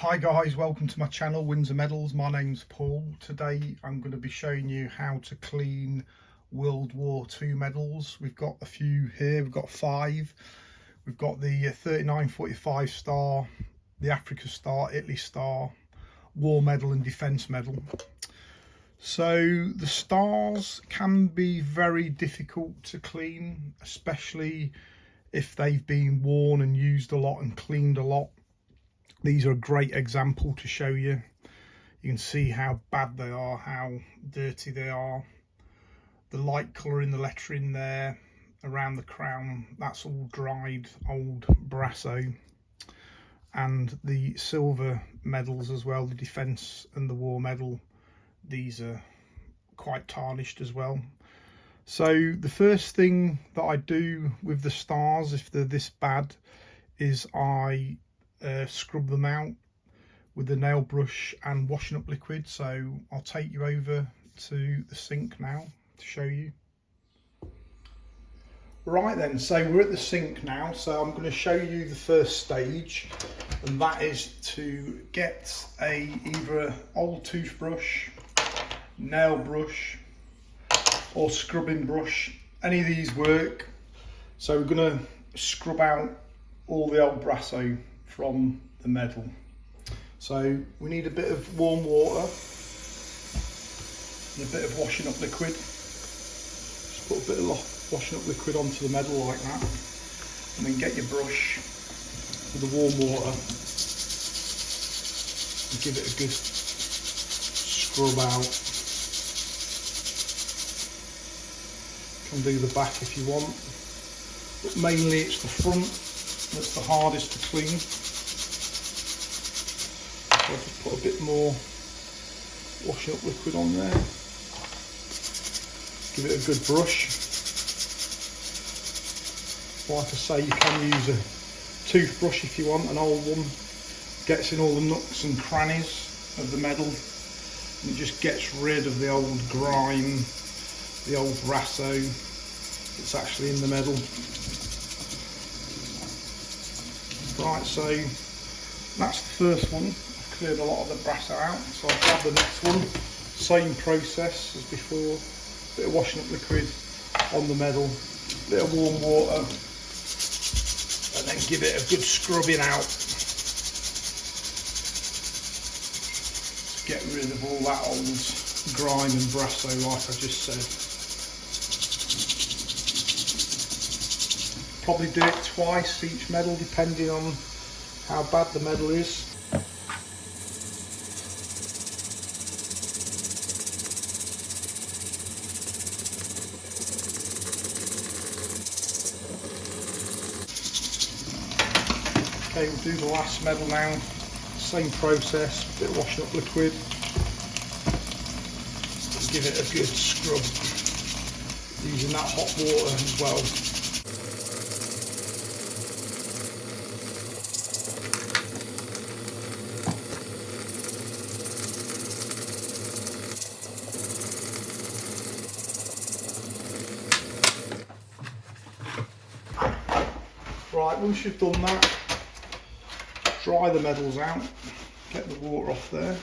Hi guys, welcome to my channel WW2 Medals. My name's Paul. Today I'm going to be showing you how to clean WW2 medals. We've got a few here, we've got 5. We've got the 3945 star, the Africa star, Italy star, war medal and defence medal. So the stars can be very difficult to clean, especially if they've been worn and used a lot and cleaned a lot. These are a great example to show you. You can see how bad they are, how dirty they are. The light colour in the lettering there around the crown, that's all dried old Brasso. And the silver medals as well, the defence and the war medal, these are quite tarnished as well. So the first thing that I do with the stars, if they're this bad, is I scrub them out with the nail brush and washing up liquid. So I'll take you over to the sink now to show you. Right then, so we're at the sink now, so I'm going to show you the first stage, and that is to get either an old toothbrush, nail brush or scrubbing brush. Any of these work. So we're going to scrub out all the old Brasso from the medal. So we need a bit of warm water and a bit of washing up liquid. Just put a bit of washing up liquid onto the medal like that, and then get your brush with the warm water and give it a good scrub out. You can do the back if you want, but mainly it's the front that's the hardest to clean. So I'll just put a bit more washing up liquid on there. Give it a good brush. Like I say, you can use a toothbrush if you want, an old one. Gets in all the nooks and crannies of the medal, and it just gets rid of the old grime, the old Brasso that's actually in the medal. Right, so that's the first one. I've cleared a lot of the Brasso out, so I'll grab the next one. Same process as before. Bit of washing up liquid on the medal, bit of warm water, and then give it a good scrubbing out to get rid of all that old grime and Brasso, like I just said. Probably do it twice each medal, depending on how bad the medal is. Okay, we'll do the last medal now. Same process, bit of washing up liquid. Give it a good scrub using that hot water as well. Right, once you've done that, dry the medals out, get the water off there.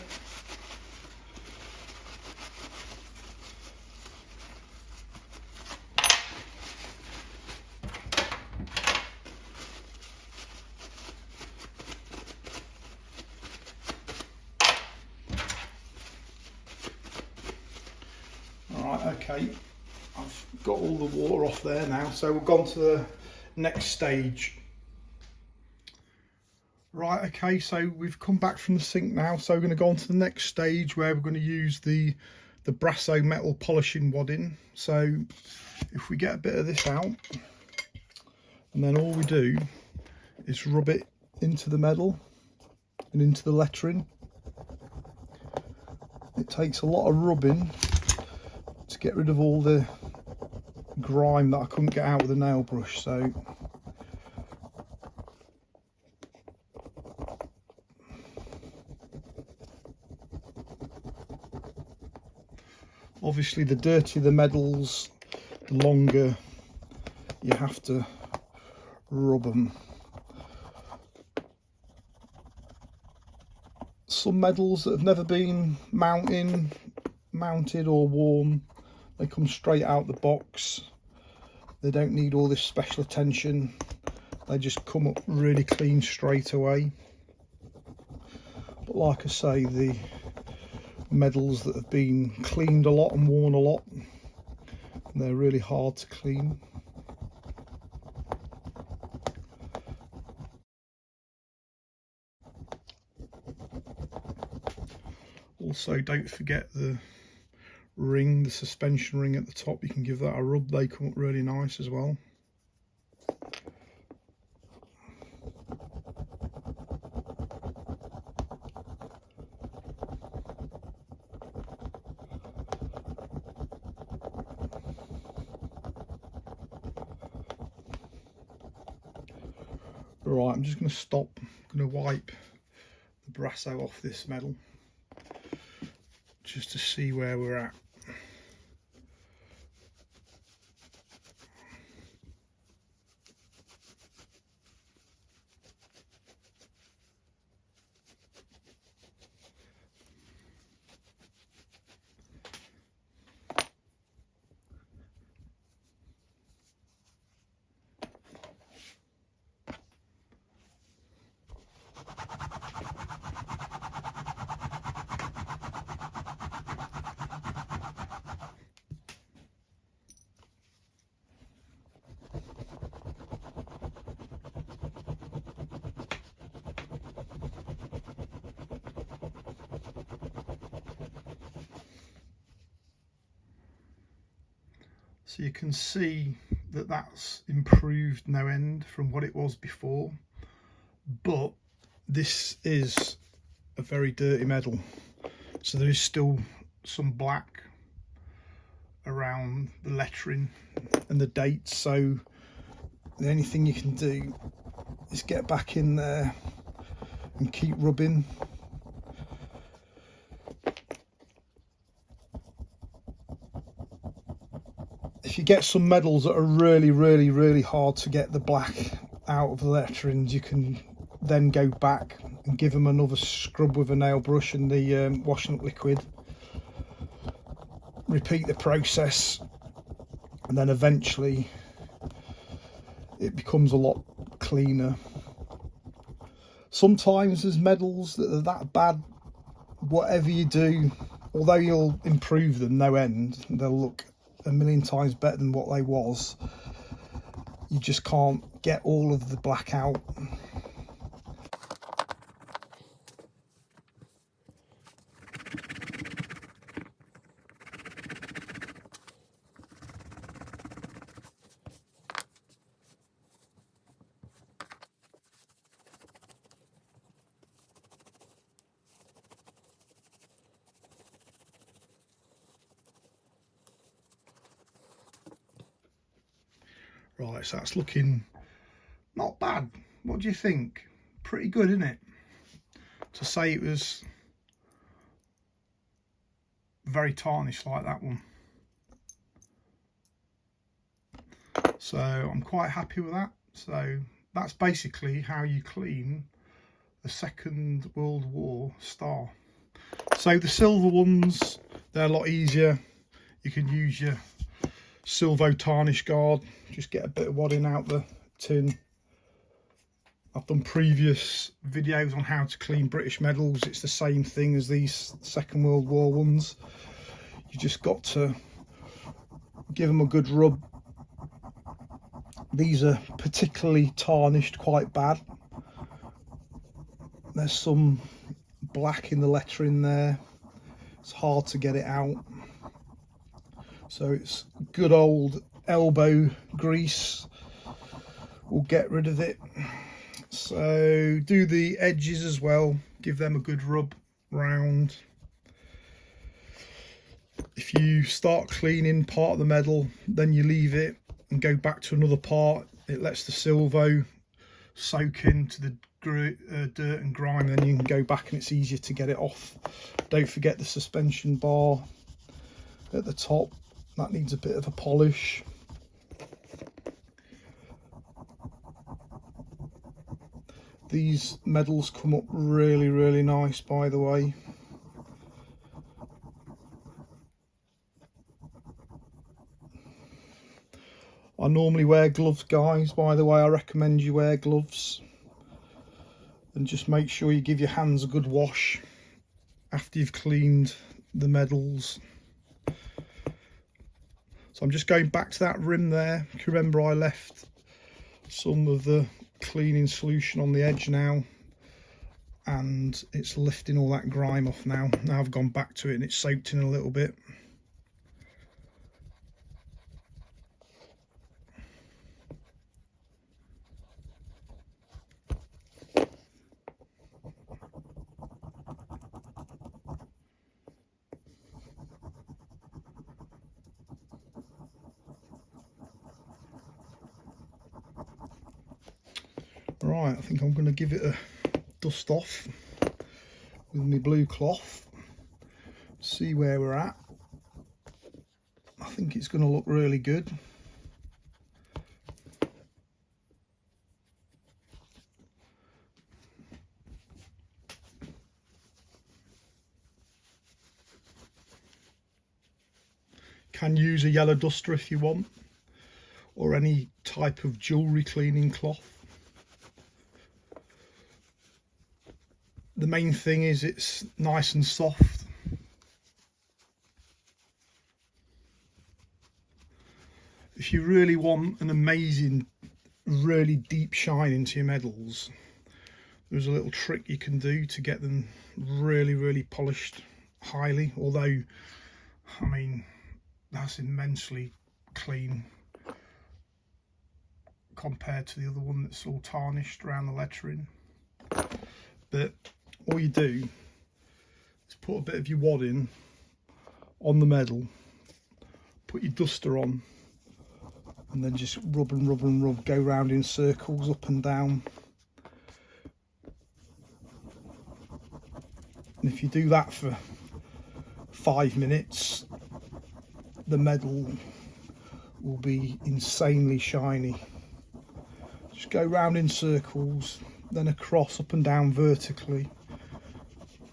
Alright, okay, I've got all the water off there now, so we've gone to the next stage. Right, okay, so we've come back from the sink now, so we're going to go on to the next stage where we're going to use the Brasso metal polishing wadding. So if we get a bit of this out, and then all we do is rub it into the medal and into the lettering. It takes a lot of rubbing to get rid of all the grime that I couldn't get out with a nail brush. So obviously the dirtier the medals, the longer you have to rub them. some medals that have never been mounted or worn, they come straight out the box. They don't need all this special attention. They just come up really clean straight away. But like I say, the medals that have been cleaned a lot and worn a lot, they're really hard to clean. Also, don't forget the ring, the suspension ring at the top. You can give that a rub, they come up really nice as well. Right, I'm just going to stop. I'm going to wipe the brasso off this medal just to see where we're at. So you can see that that's improved no end from what it was before, but this is a very dirty medal, so there is still some black around the lettering and the dates. So the only thing you can do is get back in there and keep rubbing. If you get some medals that are really hard to get the black out of the letterings, you can then go back and give them another scrub with a nail brush and the washing up liquid. Repeat the process, and then eventually it becomes a lot cleaner. Sometimes there's medals that are that bad, whatever you do, although you'll improve them no end, they'll look a million times better than what they was, you just can't get all of the black out. Right, so that's looking not bad. What do you think? Pretty good, isn't it? To say it was very tarnished like that one. So I'm quite happy with that. So that's basically how you clean the Second World War star. So the silver ones, they're a lot easier. You can use your Silvo tarnish guard, just get a bit of wadding out the tin. I've done previous videos on how to clean British medals. It's the same thing as these Second World War ones. You just got to give them a good rub. These are particularly tarnished quite bad. There's some black in the lettering there. It's hard to get it out. So it's good old elbow grease will get rid of it. So do the edges as well, give them a good rub round. If you start cleaning part of the medal, then you leave it and go back to another part, it lets the Silvo soak into the dirt and grime, then you can go back and it's easier to get it off. Don't forget the suspension bar at the top, that needs a bit of a polish. These medals come up really, really nice, by the way. I normally wear gloves, guys, by the way. I recommend you wear gloves, and just make sure you give your hands a good wash after you've cleaned the medals. So I'm just going back to that rim there. You can remember I left some of the cleaning solution on the edge now, and it's lifting all that grime off now. Now I've gone back to it and it's soaked in a little bit. Right, I think I'm going to give it a dust off with my blue cloth, see where we're at. I think it's going to look really good. Can use a yellow duster if you want, or any type of jewellery cleaning cloth. The main thing is it's nice and soft. If you really want an amazing, really deep shine into your medals, there's a little trick you can do to get them really, really polished highly. Although, I mean, that's immensely clean compared to the other one that's all tarnished around the lettering. But all you do is put a bit of your wadding on the medal, put your duster on, and then just rub and rub and rub, go round in circles up and down. And if you do that for 5 minutes, the medal will be insanely shiny. Just go round in circles, then across, up and down vertically.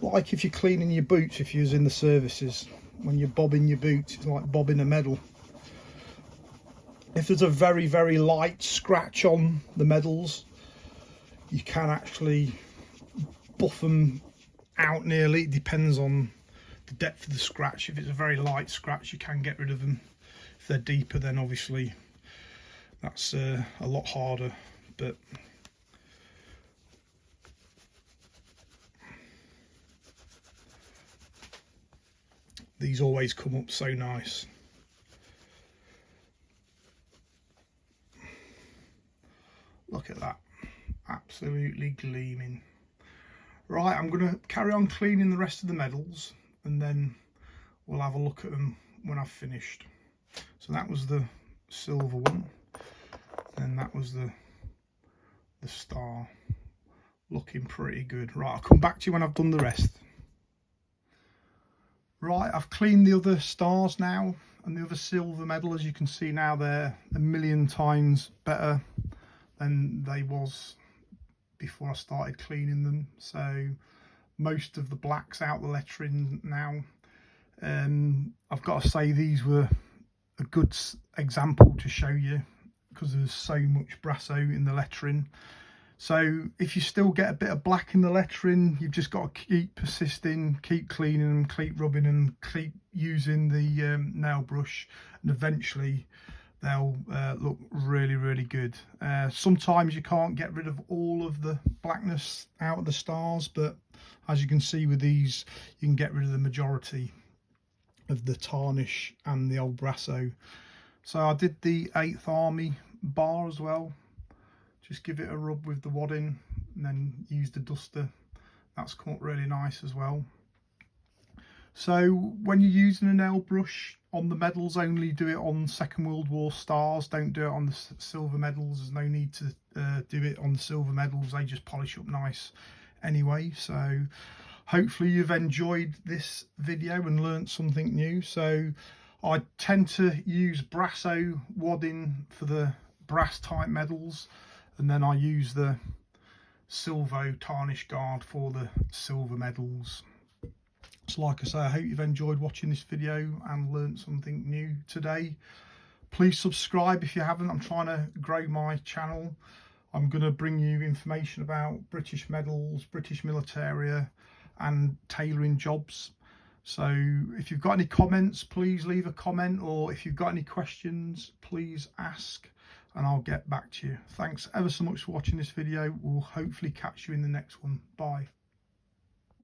Like if you're cleaning your boots, if you're in the services, when you're bobbing your boots, it's like bobbing a medal. If there's a very, very light scratch on the medals, you can actually buff them out nearly. It depends on the depth of the scratch. If it's a very light scratch, you can get rid of them. If they're deeper, then obviously that's a lot harder. But these always come up so nice. Look at that, absolutely gleaming. Right, I'm going to carry on cleaning the rest of the medals, and then we'll have a look at them when I've finished. So that was the silver one, and that was the star, looking pretty good. Right, I'll come back to you when I've done the rest. Right, I've cleaned the other stars now, and the other silver medal. As you can see now, they're a million times better than they was before I started cleaning them. So most of the black's out the lettering now. I've got to say these were a good example to show you, because there's so much brasso in the lettering. So if you still get a bit of black in the lettering, you've just got to keep persisting, keep cleaning them, keep rubbing and keep using the nail brush, and eventually they'll look really, really good. Sometimes you can't get rid of all of the blackness out of the stars, but as you can see with these, you can get rid of the majority of the tarnish and the old brasso. So I did the 8th Army bar as well. Just give it a rub with the wadding and then use the duster. That's come up really nice as well. So when you're using a nail brush on the medals, only do it on Second World War stars. Don't do it on the silver medals. There's no need to do it on the silver medals. They just polish up nice anyway. So hopefully you've enjoyed this video and learnt something new. So I tend to use brasso wadding for the brass type medals, and then I use the silver tarnish guard for the silver medals. So like I say, I hope you've enjoyed watching this video and learnt something new today. Please subscribe if you haven't. I'm trying to grow my channel. I'm going to bring you information about British medals, British militaria and tailoring jobs. So if you've got any comments, please leave a comment, or if you've got any questions, please ask and I'll get back to you. Thanks ever so much for watching this video. We'll hopefully catch you in the next one. Bye.